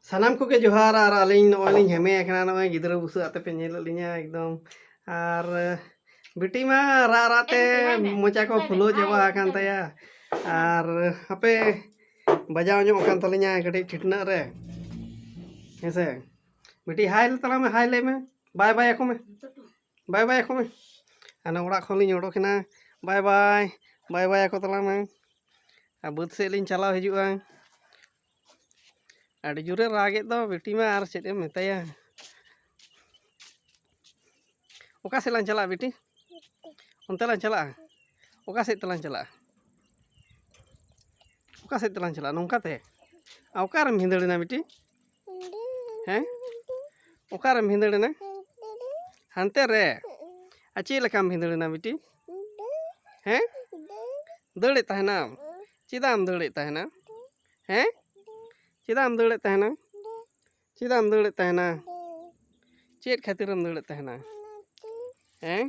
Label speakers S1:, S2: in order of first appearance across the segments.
S1: सानाम को के जोहार और आलिंग नॉइलिंग हेमे एकना नॉय गिदरा बुसु आते पे नेल लिया एकदम और बेटी मा रा राते मोचा को फुलो जवा आकान तया और अपे बजाव जो कान तलिया कटी ठिठना रे ऐसे बेटी हाय तला में हाय ले में बाय बाय को में बाय बाय को में आना उड़ा खोली ओडोकना बाय बाय बाय बाय को तला में आ बुद से लिंग चलाव हिजुआ अड़ी जुरे रागे दो बेटी में आर चेत मेताया ओका से लां चला बेटी उनते लां चला ओका से तलां चला ओका से तलां चला नोंका ते ओका रम हिंदड़ना बेटी हैं ओका रम हिंदड़ना हंते रे अच्छी लकाम हिंदड़ना बेटी हैं दड़े तहना चिदाम दड़े तहना हैं चिदाम दड़े तहना चिदाम दड़े तहना चेत खातिरम दड़े तहना हैं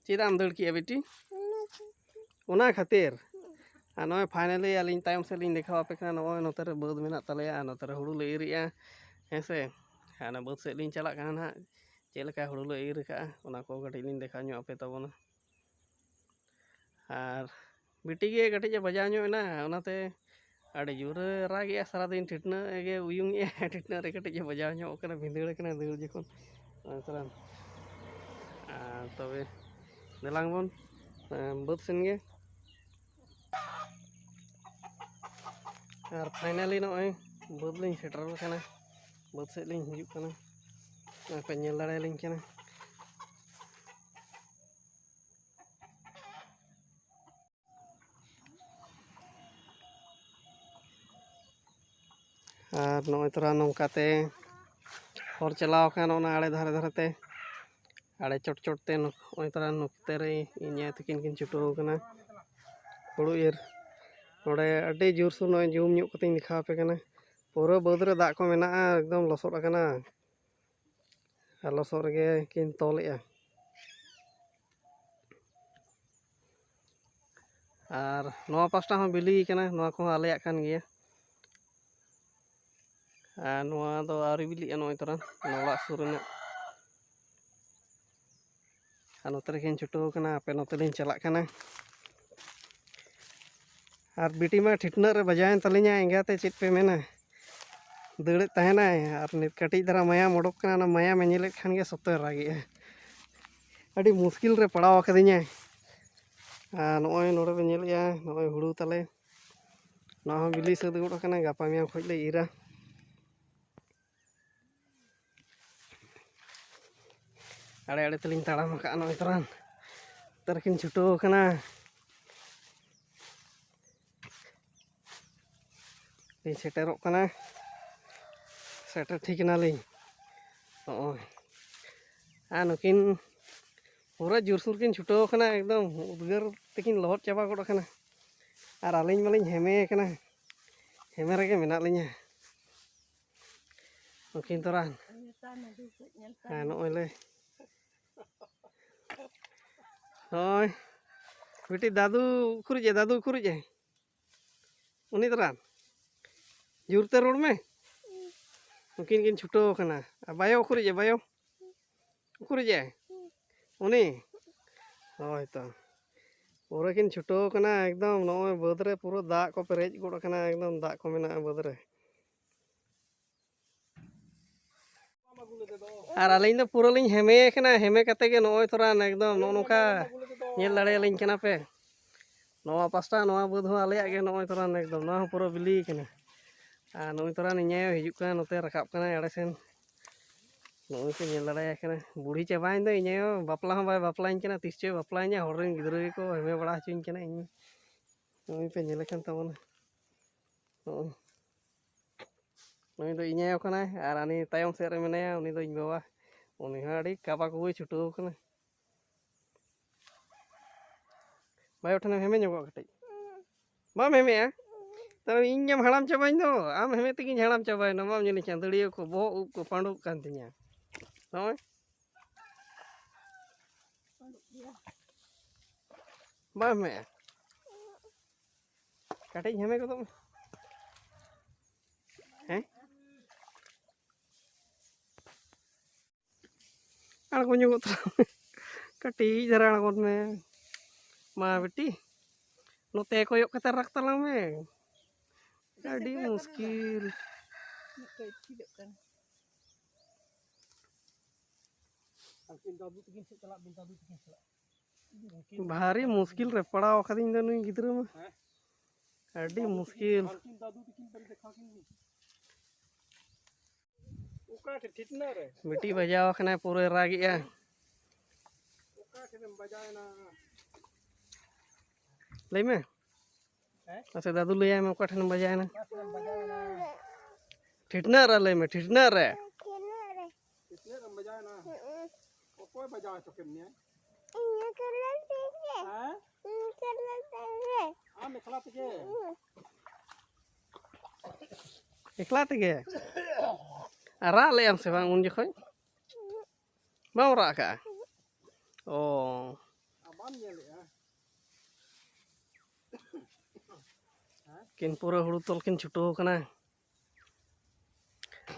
S1: चिदाम दड़ किया बेटी उना खातिर नॉय फाइनली अलिंग तायम से लिंग देखा पे नॉय नोतरे बद मेना तलेया नोतरे हुड़ू ले इरिया हेसे हाना बद से लिंग चला काना ना चेलका हुड़ू ले इर का उना को गटी लिंग देखा न्यो पे तबना और बेटी गे गटी बजा न्यो ना उनाते अड़ी जुर रागे सारा दिन ठिठना गे उयुंग ठिठना रे गटी बजा न्यो कना भिंदड़ कना दड़ जखन तरा तबे देलांग बन बद सेन गे और फाइनली नॉय बद लिंग सेटर कना बद से लिंग हिजुग कना ना पे नेल दाड़े लिंग कना और नॉय तोरा नौकाते और चलाव खान ओना आड़े धारे धारेते आड़े चोट चोटते नॉय तोरा नुकते रे इन्या तकिन किन छुटो कना हुड़ू एर नोड़े अड्डी जोरसोर नॉय जूम न्यूक कतिंग दिखा पे कना पूरा बद रे दाग को मेना एकदम लसोड आकना लसोड गे किन तोलेआ और नोआ पास्टा हो बिली कना नोआ को आलेया कान गया नोआ दो आरी बिली नोय तोरा नोला सुरना नोतरे किन छुटो कना पे नोतलिन चला कना और बेटी में ठिठना रे बजायन तलिया एंगाते चेत पे मेना दड़े तहना और नित कटी धरा माया मोडक कना माया में नेले खान गे सत्य रागे अड़ी मुश्किल रे पड़ाव कदिया नॉय नोड़े पे नेलिया नॉय हुड़ू तले ना बिली सद गोड़ कना गापा मिया खोज ले इरा आड़े आड़े तलिंग ताड़ाम का नॉय तरान तरकिन छुटो कना सेटेरो कना सेटर ठीक ना लिंग नुकिन पूरा जोरसोर किन छुटो कना एकदम उद्गार तकिन लहद चाबा गोड़ कना और आलिंग मालिंग हेमे कना हेमे रेगे मेना लिंगा नुकिन तोरान नॉय ले नॉय बेटी दादू खुरिजे उनी तोरान जुरते रोड में नुकिन किन छुटो कना बायो खुरिजे उनी होय तो पूरा किन छुटो कना एकदम नॉय बद रे पूरा दाग को पेरेज गोड़ कना एकदम दाग को मेना बद रे और आलिंग दो पूरा लिंग हेमे कना हेमे कते गे नॉय तोरा एकदम नोका नेल दाड़े लिंग कना पे नोआ पास्टा नोआ बद हो आलेया गे नॉय तोरा एकदम नोआ पूरा बिली कना नोई तोरा निये हिजुग कना नोते रकाब कना आड़े सेन नोई पे नेल दाड़े कना बुढ़ी चाबाइन दो इnye बापला हो बाय बापलाइन कना तिस चे बापलाइnya हररेन गिदरा को हेमे बड़ा हचुइन कना इन नोई पे नेले कन तबना नोई दो इnye कना और आनी तायम से रे मेनाया उनी दो इन बाबा उनी हो आड़ी काबा को छुटो कना बाय उठने हेमे ᱧᱚᱜᱚᱜ कटई बाम हेमे तब इन हड़ाम चाबाइन दो आम हेमे तकिन हड़ाम चाबाइन बाम जनी चांदड़िया को बो उब को पांडुब कान तिया नॉय बाम में कटई हेमे को aᱬgो nyogok talang me katik dhara aᱬgod me ma beti note koyok kate rak talang me adi muskil भारी मुश्किल रे पड़ाव खदिन दो नुई गिद्रा मा अड़ी मुश्किल बेटी बजाव खना पूरे रागिया ले में अच्छा दादू ले आए मैं ओका ठन बजाए ना ठिठना रे ले में ठिठना रे बजाए ना कोई बजाए तो केमने एकला तेगे रा ले आम से बांग उन जखोय बाव रा का ओ किन पूरा हुड़ू तोल किन छुटो कना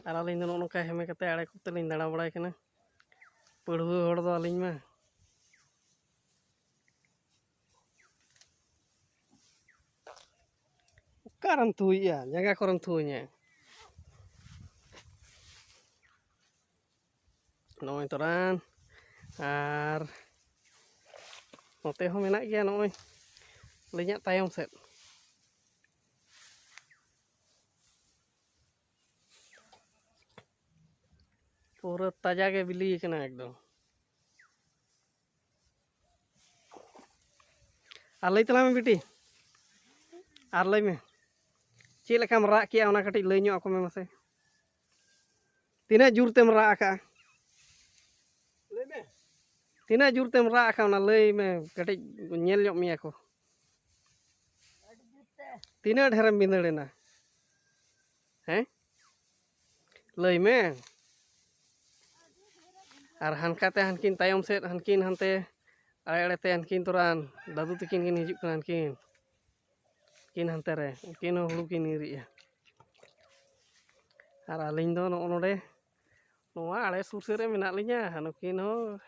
S1: आर आलिन दो नोका हेमे कते आड़े कोते लिन दाड़ा बड़ाय कना पढ़ुआ हड़ दो आलिन मा Karam tuh ya, jaga koram tuhnya. Noy toran, ar, note ho menak ya noy, lenyap tayong set. Pura taja ke bili kena ekdom. Arlai telah me beti, arlai me. Cila kam rak kia ona katik lenyok aku me mase. Tina jur tem rak ka. Tina jur tem rak ka ona lei me katik nyel nyok mi aku. Tina dheram bindalena. Heh? Lei me. Ar hankate hankin tayom set hankin hante are te hankin turan dadu tikin kin hijuk kan hankin. Kin hante re kin hulu kin iri ya. Ar alin do no node. No are susere menak linya hanu kin ho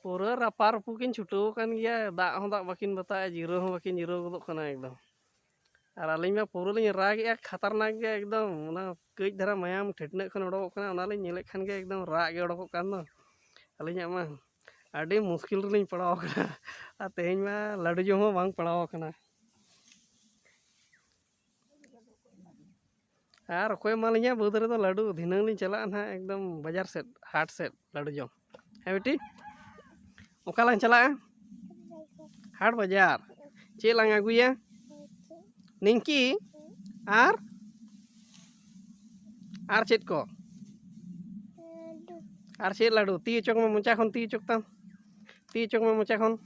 S1: pura rapar pukin chutu kan ya dak ho dak bakin bata jiro ho bakin jiro godok kana ekdom. Ar alin ma pura lin rag ya khatarnak ge ekdom ona keuj dhara mayam thitne khan odok kana ona lin nyelek khan ge ekdom rag ge odok kan no. Alin ma adi muskil lin padaw kana. A tehin ma ladu jom ho bang padaw kana. Ar koy malinya budre to ladu dhinang lin chala na ekdom bazar set hat set ladu jom. Hai beti? Oka lang chala hat bazar. Cik lang aguya? Ningki? Ar cit ko? Ar cit ladu ti chok ma mucha khon ti chok tam. Ti chok ma mucha khon.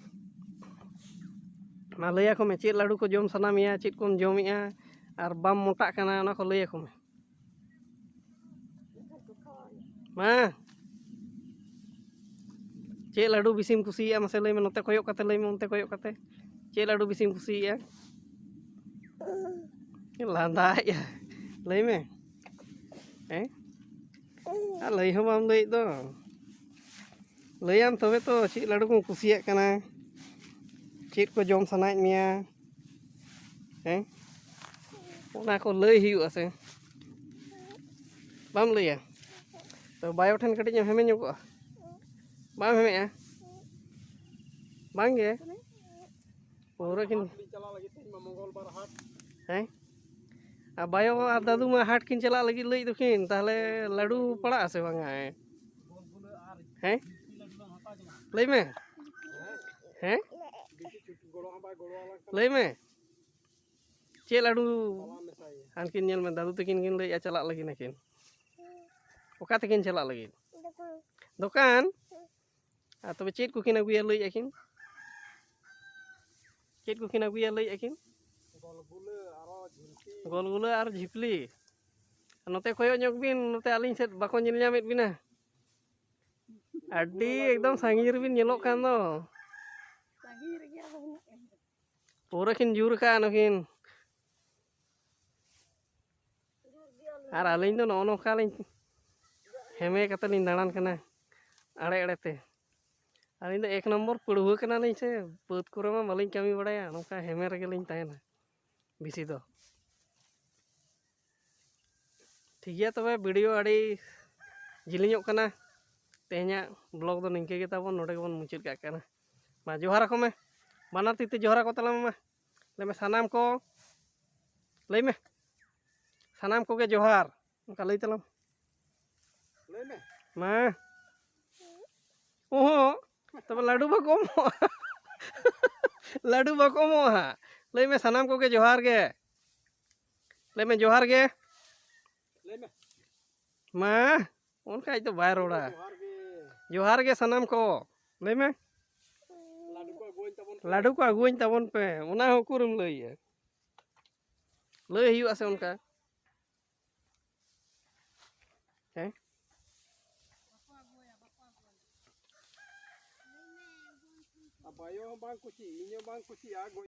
S1: Ma lay ako me cit ladu ko jom sanam ya cit kom jom ya ar bam motak kana ona ko lay ako me. Ma cik ladu bisim kusi ya mase lay me note koyok kate lay me onte koyok kate. Cik ladu bisim kusi ya. Landai ya. Lay me. Lay ho bam lay do. Layam tobe to cik ladu ko kusiak kana. Cik ko jom sanaet mia. Ona ko lay hiu ase. Bam lay ya. To bayo than katik nyam heme nyoko. Bam heme ya. Bang ge. Pura kin bayo ar dadu ma hat kin chalak lagi lay dukin tahle ladu pada ase bang ai. Lay me. Lay me. Cik ladu hankin nyel me dadu tikin kin lay chalak lagi nakin. Oka tikin chalak lagi. Dokan? Tobe cik ku kin aguya lay akin. Cik ku kin aguya lay akin. Gol gula ar jipli. Note koyok nyok bin note alin set bako nyel nyamit bina. Adi ekdom sangir bin nyelok kan do. Pura kin jur ka anokin. Ar alin do no kalin. Heme kata lin dalan kana. आड़े आड़े ते अलिंग दो 1 number पड़ुआ कना लिंग से बात करे मा बालिंग कमी बड़ाया नोका हेमे रेगे लिंग ताहेना बिसी दो ठीक गया तबे वीडियो आड़ी जिलिङोग कना तेहना ब्लॉग दो निंके गे ताबोन नोडे गेबोन मुचाद काग कना मा जोहार को में बानार तीते जोहार को तला मा लेमे सानाम को लई में सानाम को गे जोहार उनका लई तलाम लई में मा ओहो तब लाडू बको लाडू बको मोहा लई में सानाम को गे जोहार गे लई में जोहार गे लई में मा उनका तो बाय रोड़ा जोहार गे सानाम को लई में लाडू को अगुइन तबन पे उना हो कुरुम लई लई हियो आसे उनका हैं बायो बांग कुची इño बांग कुची आ